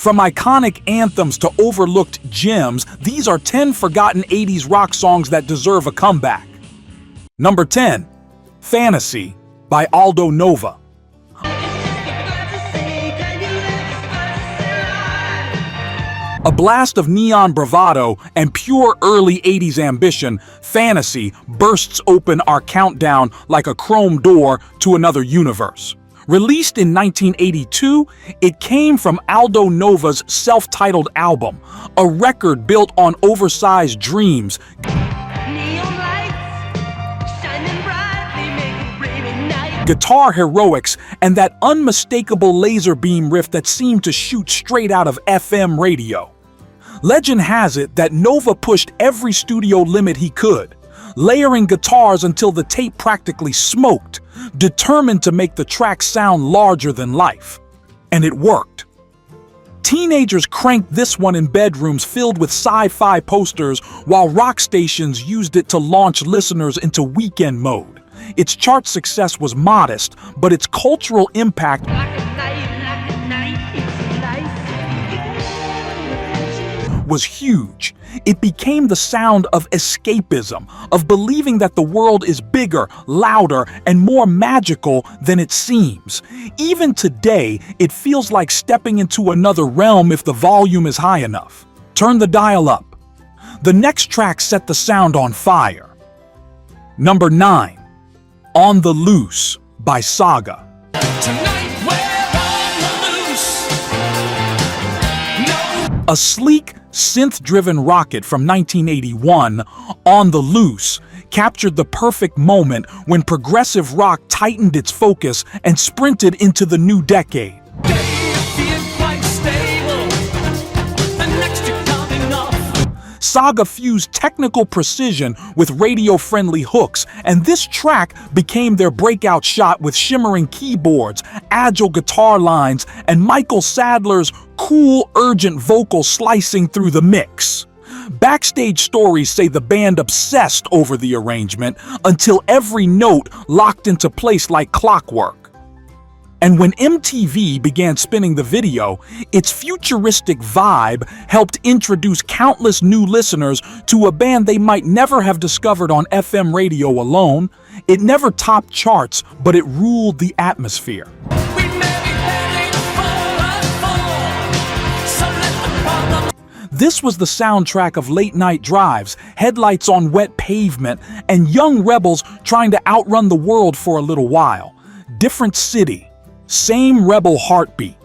From iconic anthems to overlooked gems, these are 10 forgotten 80s rock songs that deserve a comeback. Number 10, Fantasy by Aldo Nova. A blast of neon bravado and pure early 80s ambition, Fantasy bursts open our countdown like a chrome door to another universe. Released in 1982, it came from Aldo Nova's self-titled album, a record built on oversized dreams, guitar heroics, and that unmistakable laser beam riff that seemed to shoot straight out of FM radio. Legend has it that Nova pushed every studio limit he could, layering guitars until the tape practically smoked, determined to make the track sound larger than life. And it worked. Teenagers cranked this one in bedrooms filled with sci-fi posters, while rock stations used it to launch listeners into weekend mode. Its chart success was modest, but its cultural impact was huge. It became the sound of escapism, of believing that the world is bigger, louder, and more magical than it seems. Even today, it feels like stepping into another realm if the volume is high enough. Turn the dial up. The next track set the sound on fire. Number 9, On the Loose by Saga. A sleek, synth-driven rocket from 1981, On the Loose captured the perfect moment when progressive rock tightened its focus and sprinted into the new decade. Saga fused technical precision with radio-friendly hooks, and this track became their breakout shot with shimmering keyboards, agile guitar lines, and Michael Sadler's cool, urgent vocal slicing through the mix. Backstage stories say the band obsessed over the arrangement until every note locked into place like clockwork. And when MTV began spinning the video, its futuristic vibe helped introduce countless new listeners to a band they might never have discovered on FM radio alone. It never topped charts, but it ruled the atmosphere. This was the soundtrack of late-night drives, headlights on wet pavement, and young rebels trying to outrun the world for a little while. Different city, same rebel heartbeat.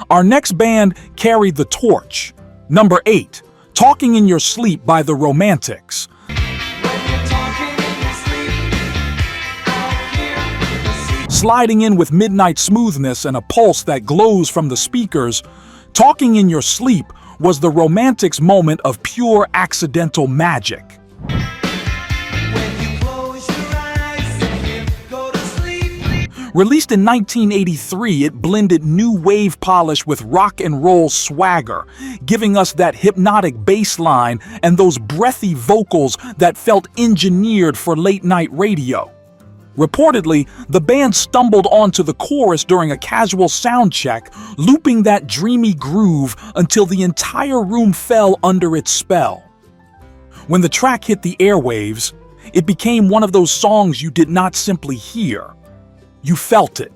Our next band carried the torch. Number 8, Talking in Your Sleep by the Romantics. Sliding in with midnight smoothness and a pulse that glows from the speakers, Talking in Your Sleep was the Romantics' moment of pure accidental magic. Released in 1983, it blended new wave polish with rock and roll swagger, giving us that hypnotic bass line and those breathy vocals that felt engineered for late-night radio. Reportedly, the band stumbled onto the chorus during a casual sound check, looping that dreamy groove until the entire room fell under its spell. When the track hit the airwaves, it became one of those songs you did not simply hear. You felt it.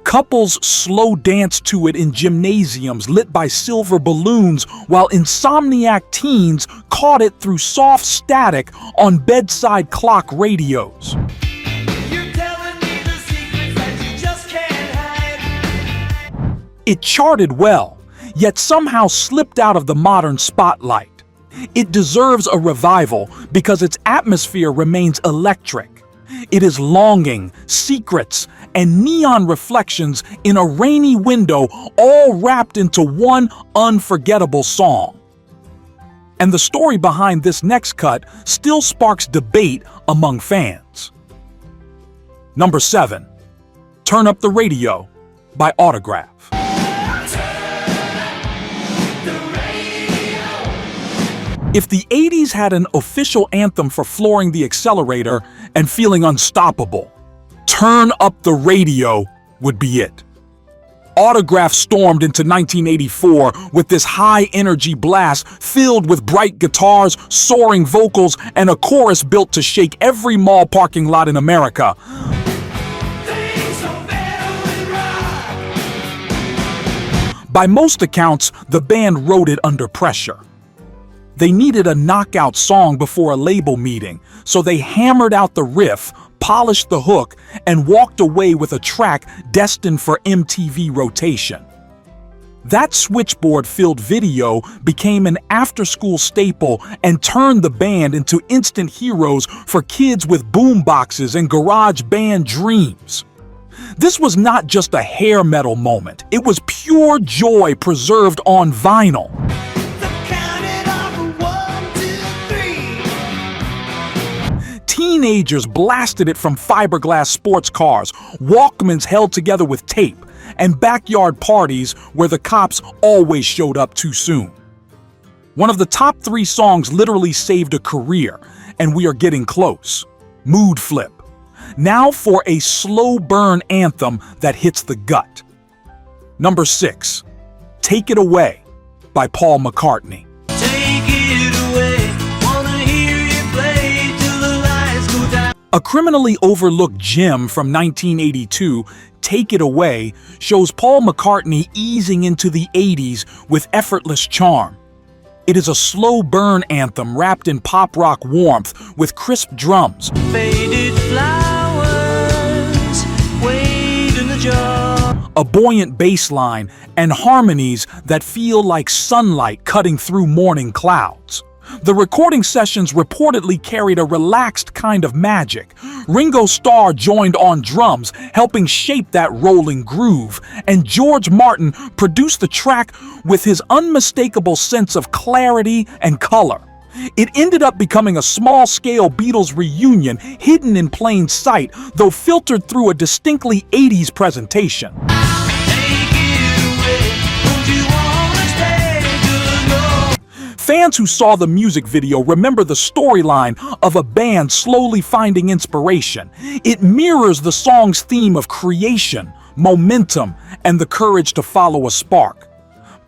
Couples slow danced to it in gymnasiums lit by silver balloons, while insomniac teens caught it through soft static on bedside clock radios. It charted well, yet somehow slipped out of the modern spotlight. It deserves a revival because its atmosphere remains electric. It is longing, secrets, and neon reflections in a rainy window, all wrapped into one unforgettable song. And the story behind this next cut still sparks debate among fans. Number 7, Turn Up the Radio by Autograph. If the 80s had an official anthem for flooring the accelerator and feeling unstoppable, Turn Up the Radio would be it. Autograph stormed into 1984 with this high-energy blast filled with bright guitars, soaring vocals, and a chorus built to shake every mall parking lot in America. By most accounts, the band wrote it under pressure. They needed a knockout song before a label meeting, so they hammered out the riff, polished the hook, and walked away with a track destined for MTV rotation. That switchboard-filled video became an after-school staple and turned the band into instant heroes for kids with boomboxes and garage band dreams. This was not just a hair metal moment, it was pure joy preserved on vinyl. Teenagers blasted it from fiberglass sports cars, Walkmans held together with tape, and backyard parties where the cops always showed up too soon. One of the top 3 songs literally saved a career, and we are getting close. Mood Flip. Now for a slow burn anthem that hits the gut. Number 6, Take It Away by Paul McCartney. Take it away, wanna hear you play till the lights go down. A criminally overlooked gem from 1982, Take It Away shows Paul McCartney easing into the 80s with effortless charm. It is a slow burn anthem wrapped in pop rock warmth with crisp drums. Faded flowers, wait in the jar. A buoyant bass line, and harmonies that feel like sunlight cutting through morning clouds. The recording sessions reportedly carried a relaxed kind of magic. Ringo Starr joined on drums, helping shape that rolling groove, and George Martin produced the track with his unmistakable sense of clarity and color. It ended up becoming a small-scale Beatles reunion hidden in plain sight, though filtered through a distinctly 80s presentation. Fans who saw the music video remember the storyline of a band slowly finding inspiration. It mirrors the song's theme of creation, momentum, and the courage to follow a spark.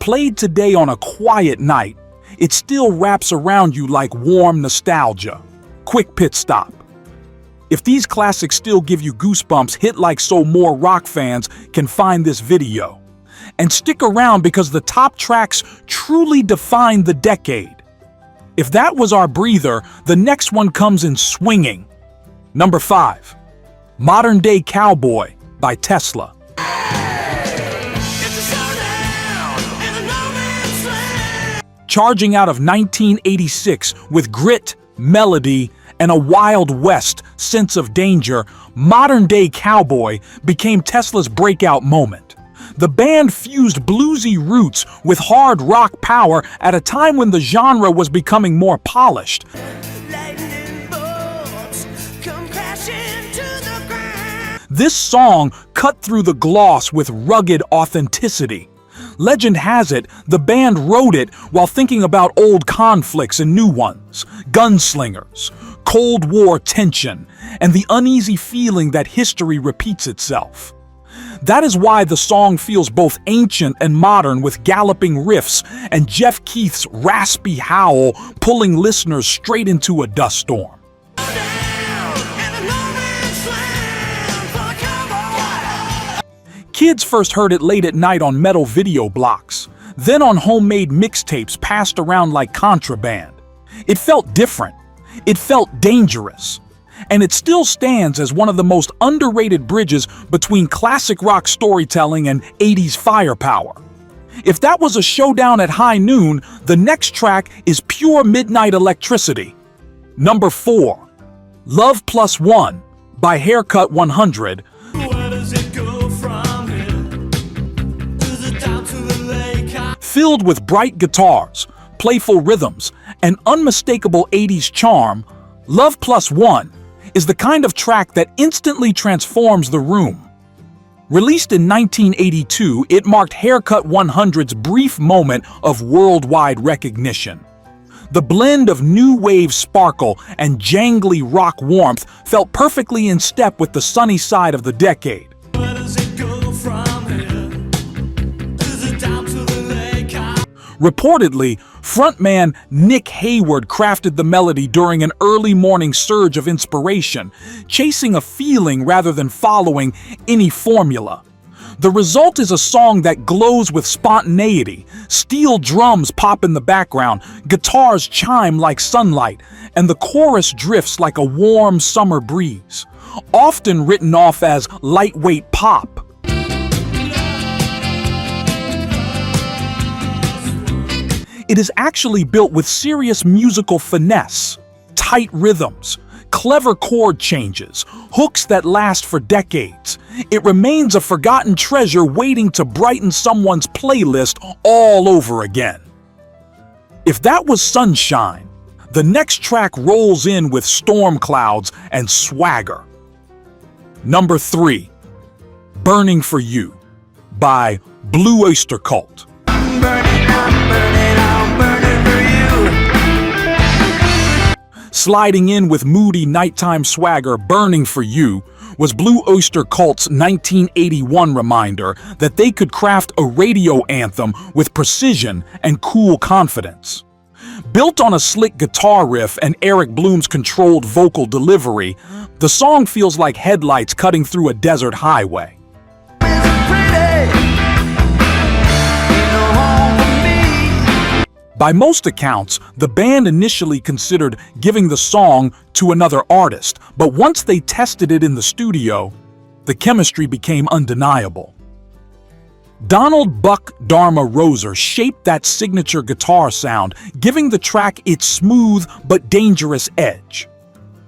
Played today on a quiet night, it still wraps around you like warm nostalgia. Quick pit stop. If these classics still give you goosebumps, hit like so more rock fans can find this video. And stick around because the top tracks truly define the decade. If that was our breather, the next one comes in swinging. Number 5, Modern Day Cowboy by Tesla. Charging out of 1986 with grit, melody, and a Wild West sense of danger, Modern Day Cowboy became Tesla's breakout moment. The band fused bluesy roots with hard rock power at a time when the genre was becoming more polished. This song cut through the gloss with rugged authenticity. Legend has it, the band wrote it while thinking about old conflicts and new ones, gunslingers, Cold War tension, and the uneasy feeling that history repeats itself. That is why the song feels both ancient and modern, with galloping riffs and Jeff Keith's raspy howl pulling listeners straight into a dust storm. Kids first heard it late at night on metal video blocks, then on homemade mixtapes passed around like contraband. It felt different. It felt dangerous. And it still stands as one of the most underrated bridges between classic rock storytelling and 80s firepower. If that was a showdown at high noon, the next track is pure midnight electricity. Number 4, Love Plus One by Haircut 100. Filled with bright guitars, playful rhythms, and unmistakable 80s charm, Love Plus One is the kind of track that instantly transforms the room. Released in 1982, it marked Haircut 100's brief moment of worldwide recognition. The blend of new wave sparkle and jangly rock warmth felt perfectly in step with the sunny side of the decade. Where does it go from here? Reportedly, frontman Nick Hayward crafted the melody during an early morning surge of inspiration, chasing a feeling rather than following any formula. The result is a song that glows with spontaneity. Steel drums pop in the background, guitars chime like sunlight, and the chorus drifts like a warm summer breeze. Often written off as lightweight pop, it is actually built with serious musical finesse, tight rhythms, clever chord changes, hooks that last for decades. It remains a forgotten treasure waiting to brighten someone's playlist all over again. If that was sunshine, the next track rolls in with storm clouds and swagger. Number 3, Burning for You by Blue Öyster Cult. I'm burning for you. Sliding in with moody nighttime swagger, Burning for You was Blue Öyster Cult's 1981 reminder that they could craft a radio anthem with precision and cool confidence. Built on a slick guitar riff and Eric Bloom's controlled vocal delivery, the song feels like headlights cutting through a desert highway. By most accounts, the band initially considered giving the song to another artist, but once they tested it in the studio, the chemistry became undeniable. Donald Buck Dharma Roser shaped that signature guitar sound, giving the track its smooth but dangerous edge.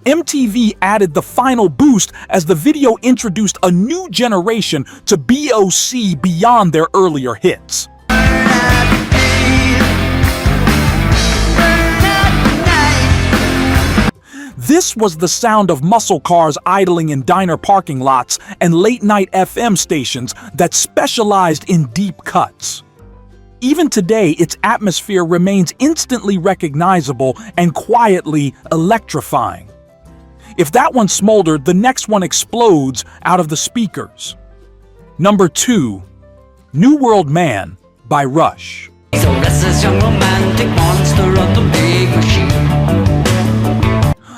MTV added the final boost as the video introduced a new generation to BOC beyond their earlier hits. This was the sound of muscle cars idling in diner parking lots and late-night FM stations that specialized in deep cuts. Even today, its atmosphere remains instantly recognizable and quietly electrifying. If that one smoldered, the next one explodes out of the speakers. Number 2, New World Man by Rush. He's a restless young romantic monster of the big machine.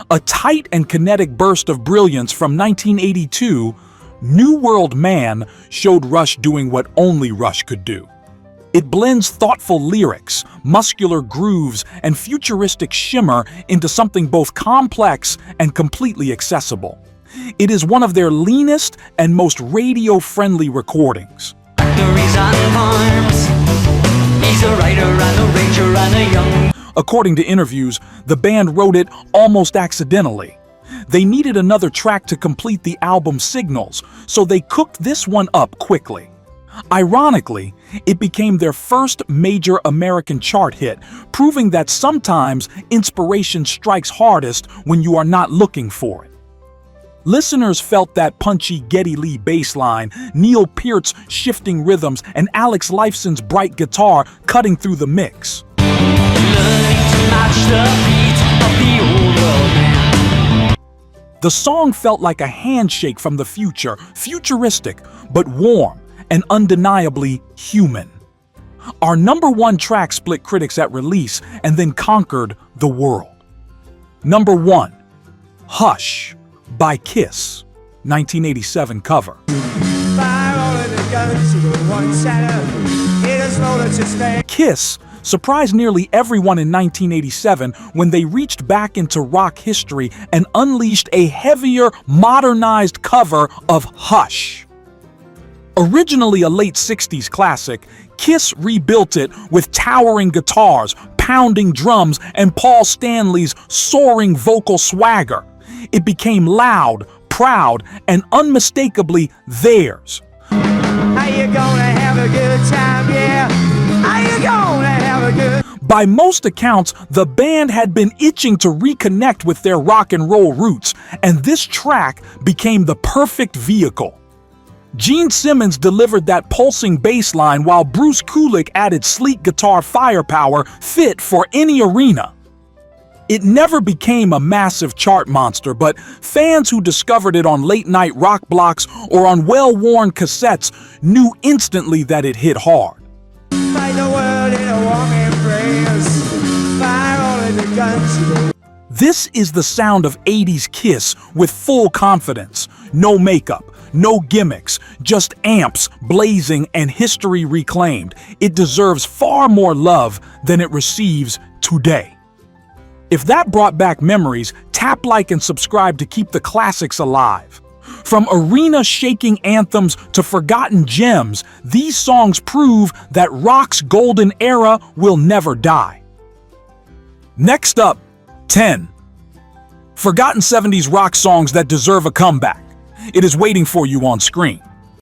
A tight and kinetic burst of brilliance from 1982, New World Man showed Rush doing what only Rush could do. It blends thoughtful lyrics, muscular grooves, and futuristic shimmer into something both complex and completely accessible. It is one of their leanest and most radio-friendly recordings. Factories and farms. He's a writer and a ranger and a young. According to interviews, the band wrote it almost accidentally. They needed another track to complete the album's signals, so they cooked this one up quickly. Ironically, it became their first major American chart hit, proving that sometimes inspiration strikes hardest when you are not looking for it. Listeners felt that punchy Geddy Lee bass line, Neil Peart's shifting rhythms, and Alex Lifeson's bright guitar cutting through the mix. The song felt like a handshake from the future, futuristic, but warm and undeniably human. Our number 1 track split critics at release and then conquered the world. Number 1, Hush by Kiss, 1987 cover. Kiss surprised nearly everyone in 1987 when they reached back into rock history and unleashed a heavier, modernized cover of Hush. Originally a late 60s classic, Kiss rebuilt it with towering guitars, pounding drums, and Paul Stanley's soaring vocal swagger. It became loud, proud, and unmistakably theirs. Are you gonna have a good time, yeah? Are you gonna have a good... By most accounts, the band had been itching to reconnect with their rock and roll roots, and this track became the perfect vehicle. Gene Simmons delivered that pulsing bass line while Bruce Kulick added sleek guitar firepower fit for any arena. It never became a massive chart monster, but fans who discovered it on late-night rock blocks or on well-worn cassettes knew instantly that it hit hard. Fight the world in a warming This is the sound of 80s Kiss with full confidence. No makeup, no gimmicks, just amps blazing and history reclaimed. It deserves far more love than it receives today. If that brought back memories, tap like and subscribe to keep the classics alive. From arena-shaking anthems to forgotten gems, these songs prove that rock's golden era will never die. Next up, 10. Forgotten 70s rock songs that deserve a comeback. It is waiting for you on screen.